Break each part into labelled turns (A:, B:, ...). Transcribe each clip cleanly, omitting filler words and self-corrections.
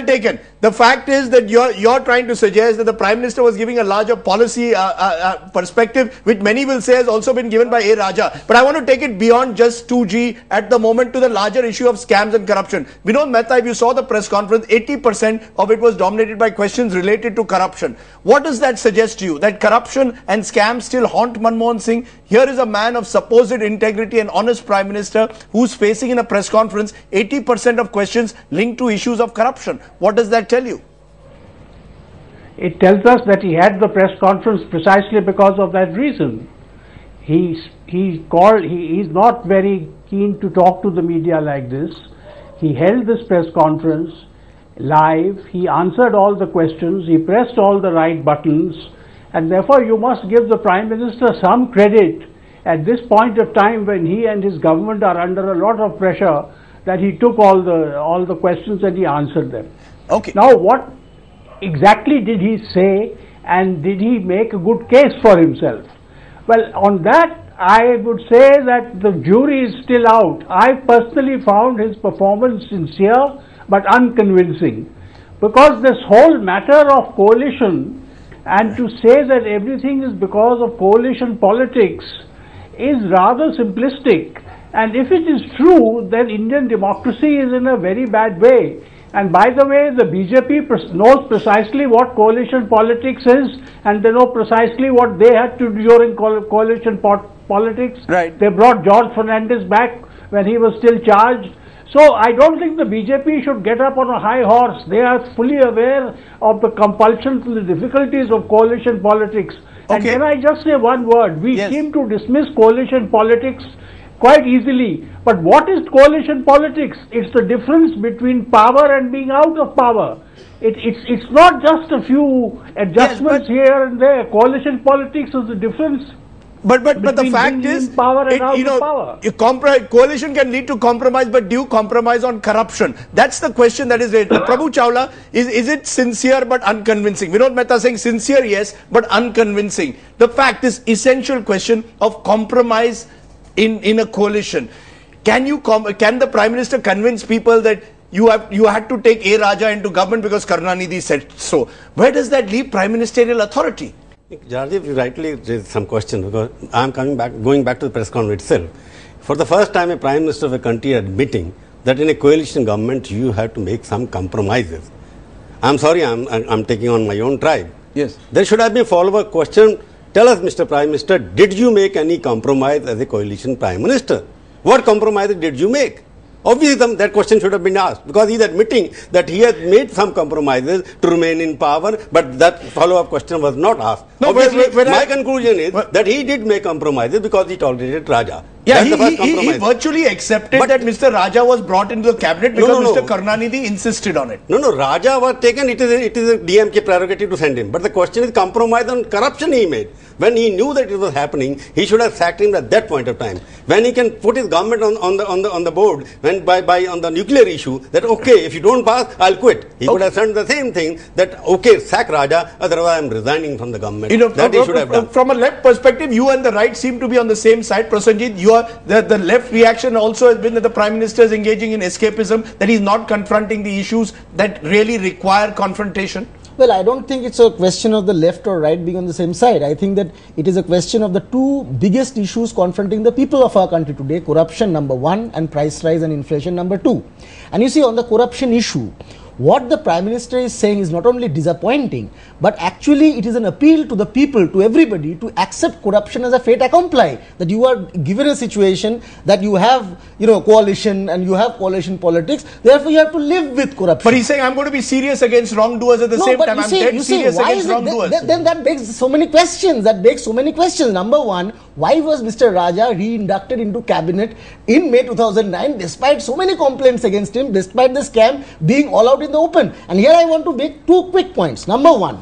A: taken. The fact is that you're trying to suggest that the Prime Minister was giving a larger policy perspective, which many will say has also been given by A. Raja. But I want to take it beyond just 2G at the moment to the larger issue of scams and corruption. Vinod Mehta, if you saw the press conference, 80% of it was dominated by questions related to corruption. What does that suggest to you? That corruption and scams still haunt Manmohan Singh? Here is a man of supposed integrity and honest Prime Minister who's facing in a press conference 80% of questions linked to issues of corruption. What does that tell you?
B: It tells us that he had the press conference precisely because of that reason. He's not very keen to talk to the media like this. He held this press conference live. He answered all the questions. He pressed all the right buttons. And therefore, you must give the Prime Minister some credit at this point of time when he and his government are under a lot of pressure, that he took all the questions and he answered them.
A: Okay.
B: Now, what exactly did he say, and did he make a good case for himself? Well, on that, I would say that the jury is still out. I personally found his performance sincere but unconvincing, because this whole matter of coalition, and to say that everything is because of coalition politics, is rather simplistic. And if it is true, then Indian democracy is in a very bad way. And by the way, the BJP knows precisely what coalition politics is, and they know precisely what they had to do during coalition politics.
A: Right.
B: They brought George Fernandez back when he was still charged. So I don't think the BJP should get up on a high horse. They are fully aware of the compulsions and the difficulties of coalition politics. And
A: Okay.
B: can I just say one word? We
A: Yes.
B: seem to dismiss coalition politics quite easily. But what is coalition politics? It's the difference between power and being out of power. It's not just a few adjustments here and there. Coalition politics is the difference.
A: But the fact is,
B: power and out of power.
A: Coalition can lead to compromise, but do you compromise on corruption? That's the question that is raised. Prabhu Chawla, is it sincere but unconvincing? Vinod Mehta saying sincere, yes, but unconvincing. The fact is, essential question of compromise in a coalition. Can the Prime Minister convince people that you had to take A. Raja into government because Karunanidhi said so? Where does that leave prime ministerial authority?
C: Jardeep, you rightly raised some question, because I am going back to the press conference itself. For the first time, a Prime Minister of a country admitting that in a coalition government you have to make some compromises. I'm sorry, I'm taking on my own tribe.
A: Yes.
C: There should have been a follow-up question. Tell us, Mr. Prime Minister, did you make any compromise as a coalition Prime Minister? What compromises did you make? Obviously, that question should have been asked, because he is admitting that he has made some compromises to remain in power, but that follow-up question was not asked.
A: No,
C: obviously, my conclusion is that he did make compromises because he tolerated Raja.
A: Yeah, he virtually accepted that Mr. Raja was brought into the cabinet because Mr. Karunanidhi insisted on it.
C: No, Raja was taken. It is a DMK prerogative to send him. But the question is compromise on corruption he made. When he knew that it was happening, he should have sacked him at that point of time. When he can put his government on the board, when on the nuclear issue, that okay, if you don't pass, I'll quit. He could have said the same thing, that okay, sack Raja, otherwise I'm resigning from the government. That he should have done.
A: From a left perspective, you and the right seem to be on the same side. Prasenjit, the left reaction also has been that the Prime Minister is engaging in escapism, that he's not confronting the issues that really require confrontation.
D: Well, I don't think it's a question of the left or right being on the same side. I think that it is a question of the two biggest issues confronting the people of our country today: corruption, number one, and price rise and inflation, number two. And you see, on the corruption issue, what the Prime Minister is saying is not only disappointing, but actually it is an appeal to the people, to everybody, to accept corruption as a fait accompli. That you are given a situation that you have, coalition and you have coalition politics, therefore you have to live with corruption.
A: But he's saying, I'm going to be serious against wrongdoers at the same time. I'm dead serious against wrongdoers.
D: Then that begs so many questions. Number one, why was Mr. Raja re-inducted into cabinet in May 2009 despite so many complaints against him, despite the scam being all out in the open? And here I want to make two quick points. Number one,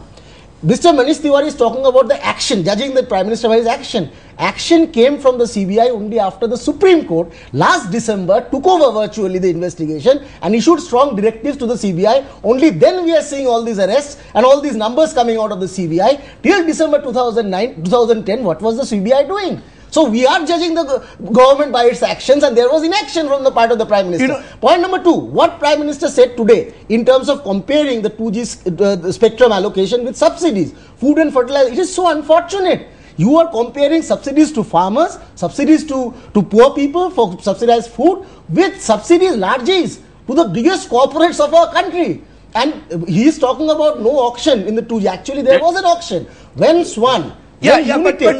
D: Mr. Manish Tiwari is talking about the action, judging the Prime Minister by his action. Action came from the CBI only after the Supreme Court last December took over virtually the investigation and issued strong directives to the CBI. Only then we are seeing all these arrests and all these numbers coming out of the CBI. Till December 2010, what was the CBI doing? So we are judging the government by its actions, and there was inaction from the part of the Prime Minister. Point number 2, what Prime Minister said today in terms of comparing the 2G spectrum allocation with subsidies, food and fertilizer, it is so unfortunate. You are comparing subsidies to farmers, subsidies to poor people for subsidized food with subsidies, largesse to the biggest corporates of our country. And he is talking about no auction in the 2G. Actually, there was an auction. When Swan,
A: but the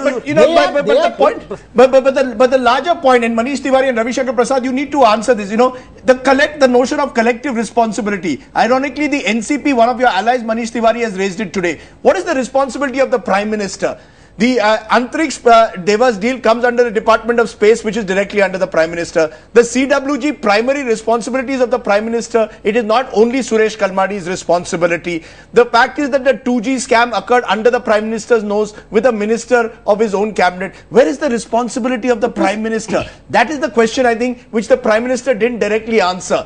A: larger point, and Manish Tiwari and Ravi Shankar Prasad, you need to answer this. The notion of collective responsibility. Ironically, the NCP, one of your allies, Manish Tiwari, has raised it today. What is the responsibility of the Prime Minister? The Antriksh Devas deal comes under the Department of Space, which is directly under the Prime Minister. The CWG primary responsibilities of the Prime Minister, it is not only Suresh Kalmadi's responsibility. The fact is that the 2G scam occurred under the Prime Minister's nose with a minister of his own cabinet. Where is the responsibility of the Prime Minister? That is the question, I think, which the Prime Minister didn't directly answer.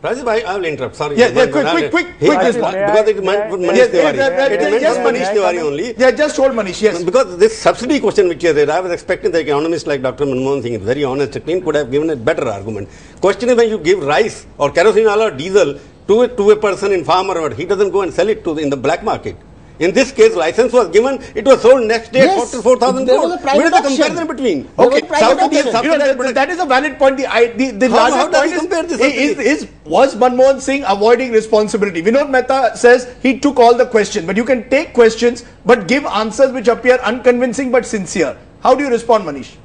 C: Rajiv, I will interrupt. Sorry.
A: Quick response.
C: Because it meant Manish Tiwari. It meant Manish Tiwari only.
A: Yeah, just hold Manish, yes.
C: Because this subsidy question which you raised, I was expecting the economist like Dr. Manmohan Singh, very honest, clean, could have given a better argument. Question is when you give rice or kerosene oil or diesel to a person in farm or what, he doesn't go and sell it in the black market. In this case, license was given, it was sold next day at 4,000 crores. Where is the comparison between?
A: Okay, that is a valid point. The larger point is was Manmohan Singh avoiding responsibility? Vinod Mehta says he took all the questions, but you can take questions but give answers which appear unconvincing but sincere. How do you respond, Manish?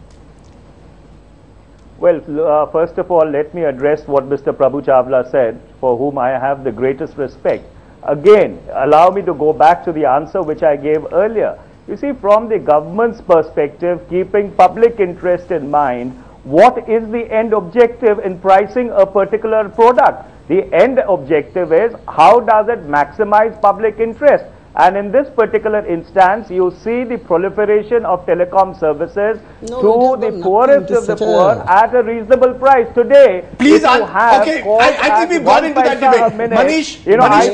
E: Well, first of all, let me address what Mr. Prabhu Chawla said, for whom I have the greatest respect. Again, allow me to go back to the answer which I gave earlier. You see, from the government's perspective, keeping public interest in mind, what is the end objective in pricing a particular product? The end objective is how does it maximize public interest? And in this particular instance, you see the proliferation of telecom services to the poorest of the poor at a reasonable price. Today,
A: please, I think we've gone into that debate. Manish,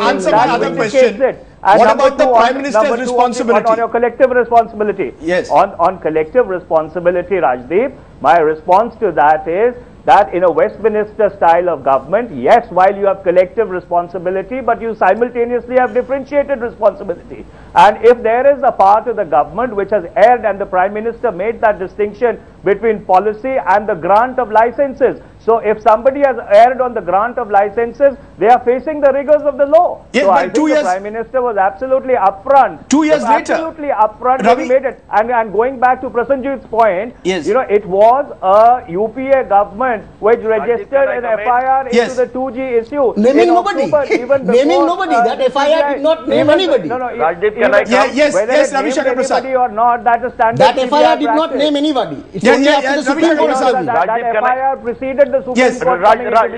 A: answer my other question. What about the Prime Minister's responsibility?
E: On your collective responsibility.
A: Yes.
E: On collective responsibility, Rajdeep, my response to that is that in a Westminster style of government, yes, while you have collective responsibility, but you simultaneously have differentiated responsibility. And if there is a part of the government which has erred, and the Prime Minister made that distinction between policy and the grant of licenses. So if somebody has erred on the grant of licenses, they are facing the rigors of the law.
A: Yes,
E: so I think the Prime Minister was absolutely upfront.
A: 2 years later.
E: Absolutely upfront when he made it. And going back to Prasanjit's point,
A: yes,
E: it was a UPA government which registered an FIR into the 2G issue.
D: Naming nobody. Naming nobody. That FIR did not name anybody.
A: Yes, Ravi Shankar Prasad.
E: Or not, that is standard.
D: That FIR did not name anybody. It's only after the Supreme Court.
E: That FIR preceded the Supreme Court.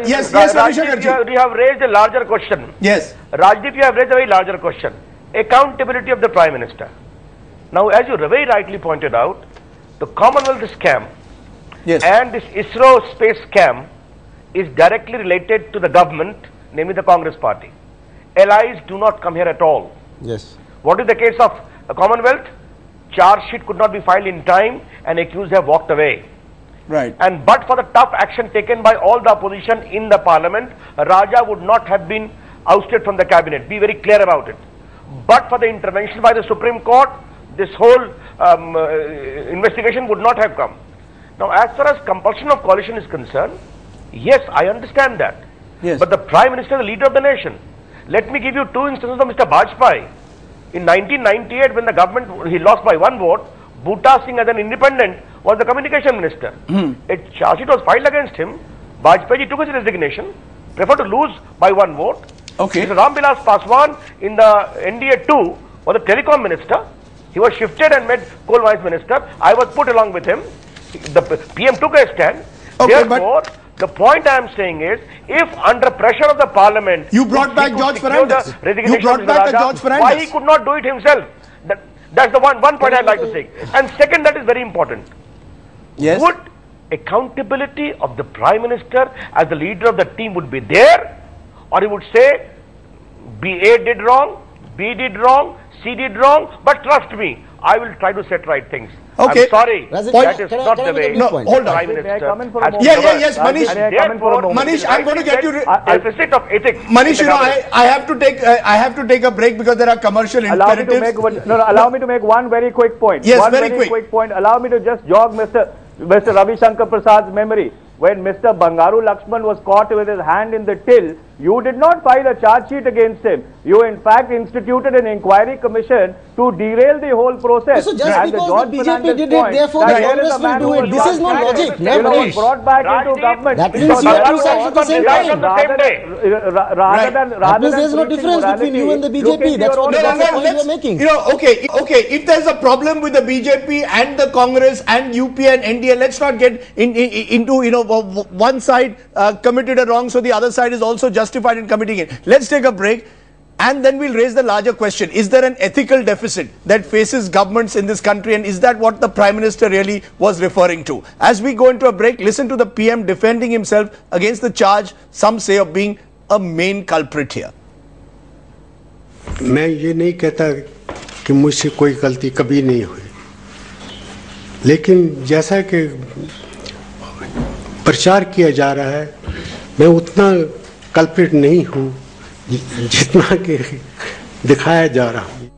A: Yes, Ravi Shankar.
F: You have raised a larger question.
A: Yes.
F: Rajdeep, you have raised a very larger question. Accountability of the Prime Minister. Now, as you very rightly pointed out, the Commonwealth scam and this ISRO space scam is directly related to the government, namely the Congress party. Allies do not come here at all.
C: Yes.
F: What is the case of the Commonwealth? Charge sheet could not be filed in time and accused have walked away.
A: Right.
F: And but for the tough action taken by all the opposition in the parliament, Raja would not have been ousted from the cabinet. Be very clear about it. But for the intervention by the Supreme Court, this whole investigation would not have come. Now, as far as compulsion of coalition is concerned, yes, I understand that.
A: Yes.
F: But the Prime Minister is the leader of the nation. Let me give you two instances of Mr. Bajpai. In 1998, when the government, he lost by 1 vote, Bhutta Singh as an independent was the communication minister. A charge sheet was filed against him. Bajpai took his resignation, preferred to lose by 1 vote.
A: Okay.
F: Mr. Ramvilas Paswan in the NDA 2 was the telecom minister. He was shifted and made coal mines minister. I was put along with him. The PM took a stand.
A: Okay,
F: therefore, the point I am saying is, if under pressure of the parliament,
A: you brought back George Fernandes. You brought back George Fernandes.
F: Why he could not do it himself? That's the one point I'd like to say. And second, that is very important.
A: Yes.
F: Would accountability of the Prime Minister as the leader of the team would be there, or he would say, A did wrong, B did wrong, C did wrong, but trust me, I will try to set right things.
A: Okay.
F: I'm sorry.
D: Razif,
F: That is not the way.
A: No, hold on.
F: Prime
E: May I
F: Minister
E: come in for a
F: has
E: moment?
A: Yes, Manish.
F: Therefore,
A: Manish, I'm going to get you.
F: Deficit of ethics.
A: Manish,
F: in
A: you
F: the
A: know,
F: government.
A: I have to take a break because there are commercial
E: Allow me to
A: imperatives.
E: allow me to make one very quick point.
A: Yes,
E: one
A: very
E: very
A: quick.
E: point. Allow me to just jog Mr. Ravi Shankar Prasad's memory. When Mr. Bangaru Lakshman was caught with his hand in the till, you did not file a charge sheet against him. You in fact instituted an inquiry commission to derail the whole process.
D: So just
E: And
D: because
E: George
D: the BJP
E: Fernandez
D: did it,
E: point
D: therefore
E: that
D: the
E: here is
D: Congress
E: a man
D: will do
E: who
D: it.
E: was
D: This is not
E: brought
D: logic.
E: back,
D: No, Manish.
E: brought back into
F: Rajdeep,
E: government.
D: That means
E: Because
D: you have
E: rather
D: two sides at the same
F: Right
D: time.
F: on the same day.
E: Rather than
D: That means
E: than
D: there's no
E: preaching
D: difference between you and the
E: morality, look
D: BJP.
E: into
D: That's
E: your
D: what
E: own
D: the point
A: let's-
D: you're making.
A: You know, okay. If there's a problem with the BJP and the Congress and UP and NDA, let's not get into one side committed a wrong, so the other side is also justified in committing it. Let's take a break. And then we'll raise the larger question. Is there an ethical deficit that faces governments in this country? And is that what the Prime Minister really was referring to? As we go into a break, listen to the PM defending himself against the charge, some say, of being a main culprit here.
G: मैं ये नहीं कहता कि मुझसे कोई गलती कभी नहीं हुई, लेकिन जैसा कि प्रचार किया जा रहा है, मैं उतना कल्प्रिट नहीं हूँ जितना कि दिखाया जा रहा हूँ।